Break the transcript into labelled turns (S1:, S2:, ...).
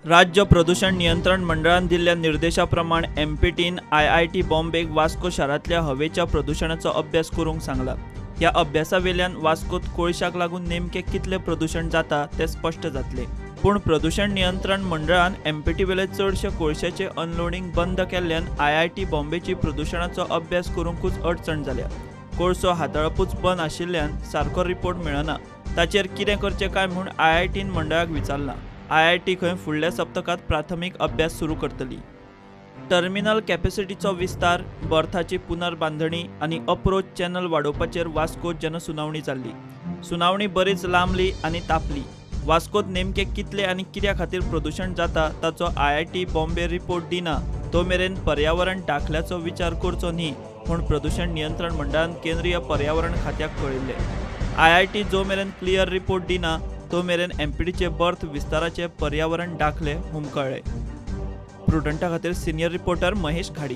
S1: राज्य प्रदूषण नियंत्रण मंडळान दिल्ल्या निर्देशाप्रमाण एमपीटीन आयआयटी बॉम्बेक वास्को शारांतल्या हवेच्या प्रदूषणाचो अभ्यास करूंक सांगला। ह्या अभ्यासावेल्यान वास्कोत कोळशाक लागून नेमके कितले प्रदूषण जाता ते स्पष्ट जातले। पूण प्रदूषण नियंत्रण मंडळान एमपीटी वेले चडशे कोळशाचे अनलोडिंग बंद केल्ल्यान आयआयटी बॉम्बेची प्रदूषणाचो अभ्यास करूंकूच अडचण जाल्या। कोळसो हाताळपूच बंद आशिल्ल्यान सारको रिपोर्ट मेळना। ताचेर कितें करचें काय म्हूण आयआयटीन मंडळाक विचारला। आयआयटी खंय फुडल्या सप्तकात प्राथमीक अभ्यास सुरू करतली। टर्मिनल कॅपॅसिटीचो विस्तार, बर्थाची पुनर्बांधणी आनी अप्रोच चॅनल वाडोवपाचेर वास्कोत जनसुनावणी जाल्ली। सुनावणी बरीच लांबली आनी तापली। वास्कोत नेमके कितले आनी कित्या खातीर प्रदूषण जाता ताचो आयआयटी बॉम्बे रिपोर्ट दिना तो मेरेन पर्यावरण दाखल्याचो विचार करचो न्ही म्हूण प्रदूषण नियंत्रण मंडळान केंद्रीय पर्यावरण खात्याक कळयल्ले। आयआयटी जो मेरेन क्लियर रिपोर्ट दिना तो मेरेन एमपीटीचे बर्थ विस्ताराचे पर्यावरण दाखले हुमकळ्ळे। प्रुडंटा खातीर सिनियर रिपोर्टर महेश घाडी।